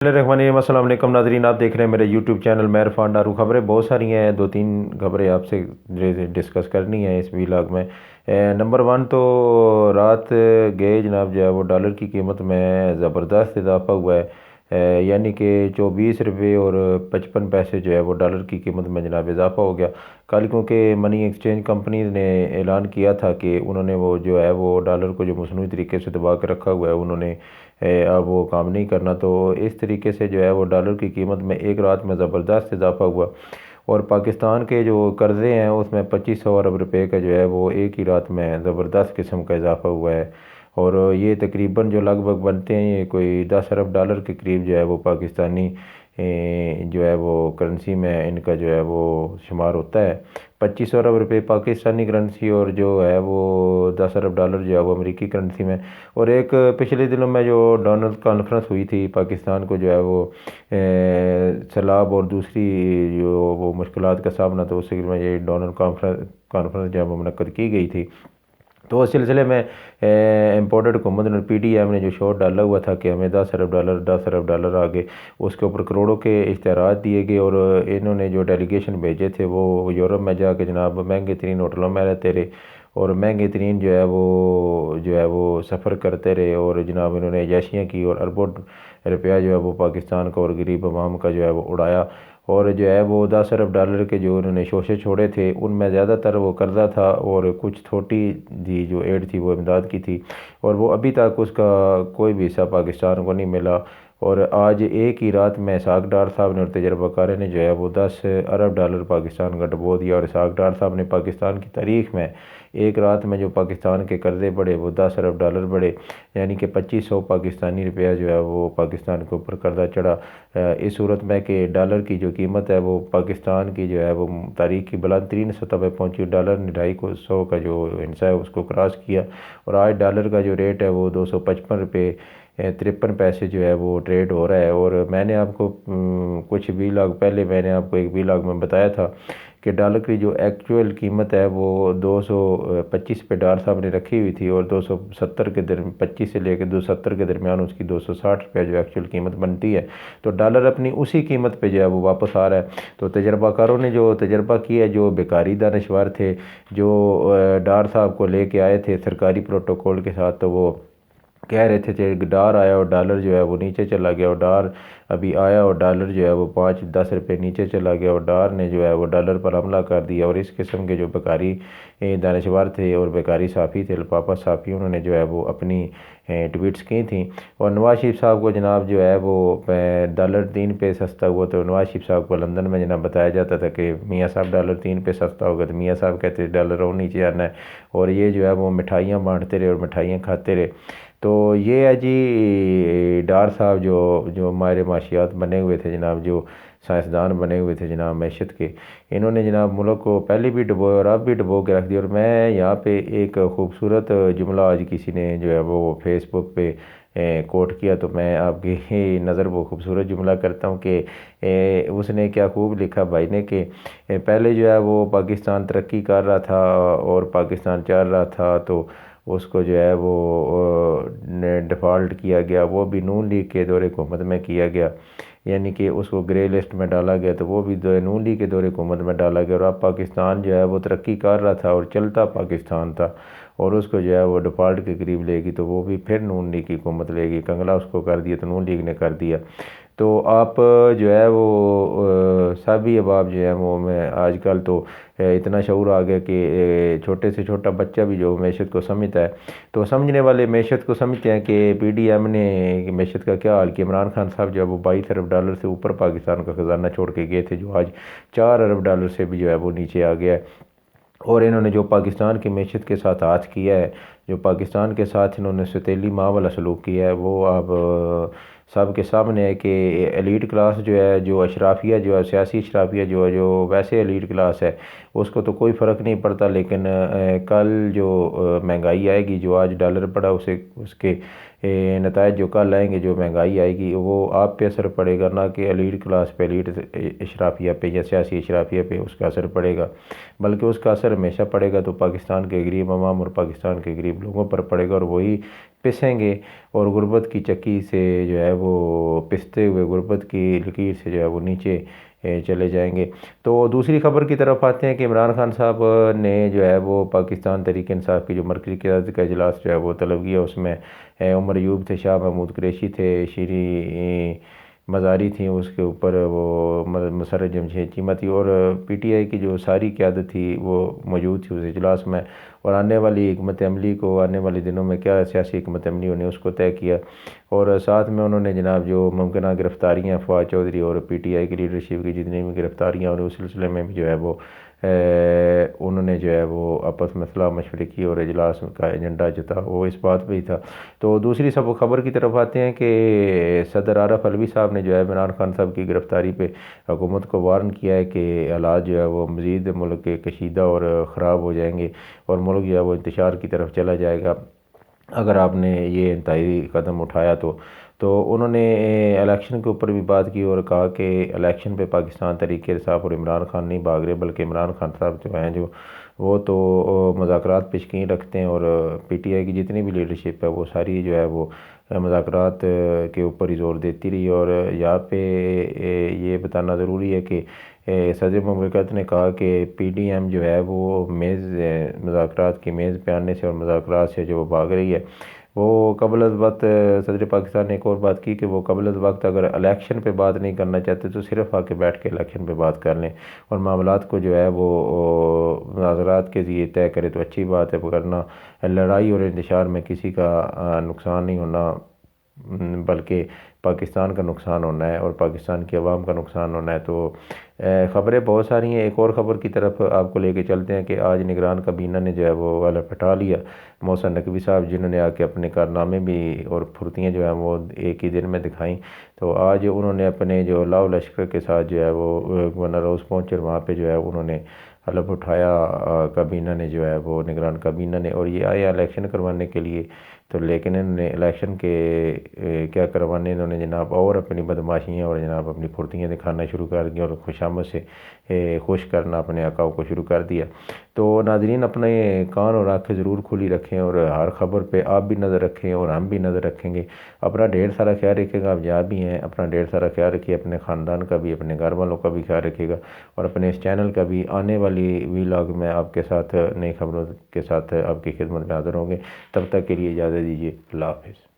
अस्सलाम वालेकुम नाज़रीन, आप देख रहे हैं मेरे यूट्यूब चैनल मैं इरफान डारू। खबरें बहुत सारी हैं, दो तीन खबरें आपसे डिस्कस करनी है इस व्लॉग में। नंबर वन तो रात गए जनाब जो है वो डॉलर की कीमत में ज़बरदस्त इजाफा हुआ है। यानी कि 24 रुपये और 55 पैसे जो है वो डॉलर की कीमत में जनाब इजाफा हो गया। कल क्योंकि मनी एक्सचेंज कंपनी ने ऐलान किया था कि उन्होंने वो जो है वो डॉलर को जो मसनूई तरीके से दबा कर रखा हुआ है उन्होंने अब वो काम नहीं करना, तो इस तरीके से जो है वो डॉलर की कीमत में एक रात में ज़बरदस्त इजाफा हुआ। और पाकिस्तान के जो कर्ज़े हैं उसमें 2500 अरब रुपए का जो है वो एक ही रात में ज़बरदस्त किस्म का इजाफा हुआ है। और ये तकरीबन जो लगभग बनते हैं ये कोई 10 अरब डॉलर के करीब जो है वो पाकिस्तानी जो है वो करेंसी में इनका जो है वो शुमार होता है। 2500 अरब रुपए पाकिस्तानी करेंसी और जो है वो 10 अरब डॉलर जो है वो अमेरिकी करेंसी में। और एक पिछले दिनों में जो डोनल्ड कॉन्फ्रेंस हुई थी पाकिस्तान को जो है वो सैलाब और दूसरी जो वो मुश्किलात का सामना, तो उस में ये डोनल्ड कॉन्फ्रेंस जो है वो मुनक्कद की गई थी। तो उस सिलसिले में इम्पोर्टेड हुकूमत ने PDM ने जो शोर डाला हुआ था कि हमें 10 अरब डॉलर आ गए, उसके ऊपर करोड़ों के इश्तहारात दिए गए। और इन्होंने जो डेलीगेशन भेजे थे वो यूरोप में जाके जनाब महंगे तरीन होटलों में रहते रहे और महंगे तरीन जो है वो सफ़र करते रहे। और जनाब इन्होंने अय्याशियाँ की और अरबों रुपया जो है वो पाकिस्तान का और गरीब आवाम का जो है वो उड़ाया। और जो है वो 10 अरब डॉलर के जो उन्होंने शोशे छोड़े थे उनमें ज़्यादातर वो कर्ज़ा था और कुछ छोटी दी जो एड थी वो इमदाद की थी। और वो अभी तक उसका कोई भी हिस्सा पाकिस्तान को नहीं मिला। और आज एक ही रात में इसहाक डार साहब ने और तजर्बाकारों ने जो है वो 10 अरब डॉलर पाकिस्तान का डुबो दिया। और इसहाक डार साहब ने पाकिस्तान की तारीख़ में एक रात में जो पाकिस्तान के कर्ज़े बढ़े वो 10 अरब डॉलर बढ़े, यानी कि 2500 पाकिस्तानी रुपया जो है वो पाकिस्तान के ऊपर कर्जा चढ़ा। इस सूरत में कि डॉलर की जो कीमत है वो पाकिस्तान की जो है वो तारीख की बुलंद तरीन सतह पर पहुँची। डॉलर ने 250 का जो हिस्सा है उसको क्रॉस किया और आज डॉलर का जो रेट है वो 255 रुपये 53 पैसे जो है वो ट्रेड हो रहा है। और मैंने आपको कुछ व्लॉग पहले मैंने आपको एक व्लॉग में बताया था कि डॉलर की जो एक्चुअल कीमत है वो 225 पे डार साहब ने रखी हुई थी और 270 के 25 से लेकर 270 के दरमियान उसकी 260 रुपया जो एक्चुअल कीमत बनती है। तो डॉलर अपनी उसी कीमत पे जो है वो वापस आ रहा है। तो तजर्बाकारों ने जो तजर्बा किया है, जो बेकारी दानश्वर थे जो डार साहब को लेके आए थे सरकारी प्रोटोकॉल के साथ, तो वो कह रहे थे कि डार आया और डॉलर जो है वो नीचे चला गया। और डार अभी आया और डॉलर जो है वो 5-10 रुपये नीचे चला गया और डार ने जो है वो डॉलर पर हमला कर दिया। और इस किस्म के जो बेकारी दानश्वर थे और बेकारी साफ़ी थे लफाफा साफ़ी, उन्होंने जो है वो अपनी ट्वीट्स की थी। और नवाज शरीफ साहब को जनाब जो है वो डॉलर 3 पे सस्ता हुआ, तो नवाज शरीफ साहब को लंदन में जनाब बताया जाता था कि मियाँ साहब डॉलर 3 पे सस्ता होगा, तो मियाँ साहब कहते डॉलर और नीचे आना है। और ये जो है वो मिठाइयाँ बांटते रहे और मिठाइयाँ खाते रहे। तो ये है जी डार साहब जो जो हमारे माशियात बने हुए थे जनाब, जो साइंसदान बने हुए थे जनाब मैशत के, इन्होंने जनाब मुल्क को पहले भी डुबोया और अब भी डुबो के रख दिया। और मैं यहाँ पे एक खूबसूरत जुमला आज किसी ने जो है वो फेसबुक पे कोट किया, तो मैं आपकी नज़र वो खूबसूरत जुमला करता हूँ कि उसने क्या खूब लिखा भाई ने कि पहले जो है वो पाकिस्तान तरक्की कर रहा था और पाकिस्तान चल रहा था, तो उसको जो है वो डिफ़ॉल्ट किया गया, वो भी नून लीग के दौरे हुकूमत में किया गया, यानी कि उसको ग्रे लिस्ट में डाला गया, तो वो भी नून लीग के दौरे हुकूमत में डाला गया। और अब पाकिस्तान जो है वो तरक्की कर रहा था और चलता पाकिस्तान था और उसको जो है वो डिफ़ॉल्ट के करीब लेगी, तो वो भी फिर नून लीग की हुकूमत लेगी। कंगला उसको कर दिया तो नून लीग ने कर दिया। तो आप जो है वो सभी अहबाब जो है वो मैं आजकल तो इतना शऊर आ गया कि छोटे से छोटा बच्चा भी जो मैशत को समझता है, तो समझने वाले मैशत को समझते हैं कि PDM ने मैशत का क्या हाल किया। इमरान खान साहब जो है वो 22 अरब डॉलर से ऊपर पाकिस्तान का ख़जाना छोड़ के गए थे, जो आज 4 अरब डॉलर से भी जो है वो नीचे आ गया है। और इन्होंने जो पाकिस्तान की मैशत के साथ हाथ किया है, जो पाकिस्तान के साथ इन्होंने सतीली माँ वाला सलूक किया है, वो अब सब के सामने है कि एलीट क्लास जो है, जो अशराफिया जो है, सियासी अशराफिया जो है, जो वैसे एलीट क्लास है उसको तो कोई फ़र्क नहीं पड़ता, लेकिन कल जो महंगाई आएगी, जो आज डॉलर पड़ा उसे उसके नतायज जो कल आएंगे, जो महंगाई आएगी वो आप पे असर पड़ेगा, ना कि एलीट क्लास पे, एलीट अशराफिया पे या सियासी अशराफिया पे उसका असर पड़ेगा, बल्कि उसका असर हमेशा पड़ेगा तो पाकिस्तान के गरीब अवाम और पाकिस्तान के गरीब लोगों पर पड़ेगा। और वही پسیں گے اور غربت کی چکی سے جو ہے وہ پستے ہوئے غربت کی لکیر سے جو ہے وہ نیچے چلے جائیں گے۔ تو دوسری خبر کی طرف آتے ہیں کہ عمران خان صاحب نے جو ہے وہ پاکستان تحریک انصاف کی جو مرکزی قیادت کا اجلاس جو ہے وہ طلب کیا، اس میں عمر ایوب تھے، شاہ محمود قریشی تھے، شیری مزاری تھیں، اس کے اوپر وہ مسرت جمشید چیمہ تھی، اور پی ٹی آئی کی جو ساری قیادت تھی وہ موجود تھی اس اجلاس میں، اور آنے والی حکمت عملی کو، آنے والے دنوں میں کیا سیاسی حکمت عملی ہونے اس کو طے کیا، اور ساتھ میں انہوں نے جناب جو ممکنہ گرفتاریاں فواد چودھری اور پی ٹی آئی کی لیڈرشپ کی جتنی بھی گرفتاریاں اور اس سلسلے میں بھی جو ہے وہ انہوں نے جو ہے وہ آپس میں صلاح مشورے کی، اور اجلاس کا ایجنڈا جو تھا وہ اس بات پہ ہی تھا۔ تو دوسری سب خبر کی طرف آتے ہیں کہ صدر عارف علوی صاحب نے جو ہے عمران خان صاحب کی گرفتاری پہ حکومت کو وارن کیا ہے کہ حالات جو ہے وہ مزید ملک کے کشیدہ اور خراب ہو جائیں گے، اور ملک جو ہے وہ انتشار کی طرف چلا جائے گا اگر آپ نے یہ انتہائی قدم اٹھایا تو انہوں نے الیکشن کے اوپر بھی بات کی اور کہا کہ الیکشن پہ پاکستان تحریک انصاف اور عمران خان نہیں بھاگ رہے، بلکہ عمران خان صاحب جو ہیں وہ تو مذاکرات پہ یقین رکھتے ہیں، اور پی ٹی آئی کی جتنی بھی لیڈرشپ ہے وہ ساری جو ہے وہ مذاکرات کے اوپر ہی زور دیتی رہی، اور یہاں پہ یہ بتانا ضروری ہے کہ صدر مملکت نے کہا کہ پی ڈی ایم جو ہے وہ مذاکرات کی میز پہ آنے سے اور مذاکرات سے جو بھاگ رہی ہے، وہ قبل از وقت صدر پاکستان نے ایک اور بات کی کہ وہ قبل از وقت اگر الیکشن پہ بات نہیں کرنا چاہتے تو صرف آ کے بیٹھ کے الیکشن پہ بات کر لیں، اور معاملات کو جو ہے وہ مذاکرات کے ذریعے طے کرے تو اچھی بات ہے، ورنہ لڑائی اور انتشار میں کسی کا نقصان نہیں ہونا بلکہ پاکستان کا نقصان ہونا ہے اور پاکستان کی عوام کا نقصان ہونا ہے۔ تو خبریں بہت ساری ہیں، ایک اور خبر کی طرف آپ کو لے کے چلتے ہیں کہ آج نگران کابینہ نے جو ہے وہ والا پٹا لیا محسن نقوی صاحب، جنہوں نے آ کے اپنے کارنامے بھی اور پھرتیاں جو ہیں وہ ایک ہی دن میں دکھائیں۔ تو آج انہوں نے اپنے جو لاؤ لشکر کے ساتھ جو ہے وہ گورنر ہاؤس پہنچے، اور وہاں پہ جو ہے انہوں نے حلف اٹھایا کابینہ نے جو ہے وہ نگران کابینہ نے، اور یہ آیا الیکشن کروانے کے لیے، تو لیکن انہوں نے الیکشن کے کیا کروانے، انہوں نے جناب اور اپنی بدماشیاں اور جناب اپنی پھرتیاں دکھانا شروع کر دیا اور خوشامد سے خوش کرنا اپنے آقاؤں کو شروع کر دیا۔ تو ناظرین اپنے کان اور آنکھیں ضرور کھلی رکھیں، اور ہر خبر پہ آپ بھی نظر رکھیں اور ہم بھی نظر رکھیں گے۔ اپنا ڈھیر سارا خیال رکھے گا، آپ جہاں بھی ہیں اپنا ڈھیر سارا خیال رکھیے، اپنے خاندان کا بھی، اپنے گھر والوں کا بھی خیال رکھے گا، اور اپنے اس چینل کا بھی۔ آنے والی ویلاگ میں آپ کے ساتھ نئی خبروں کے ساتھ آپ کی خدمت میں حاضر ہوں گے، تب تک کے لیے اجازت دیجیے، اللہ حافظ۔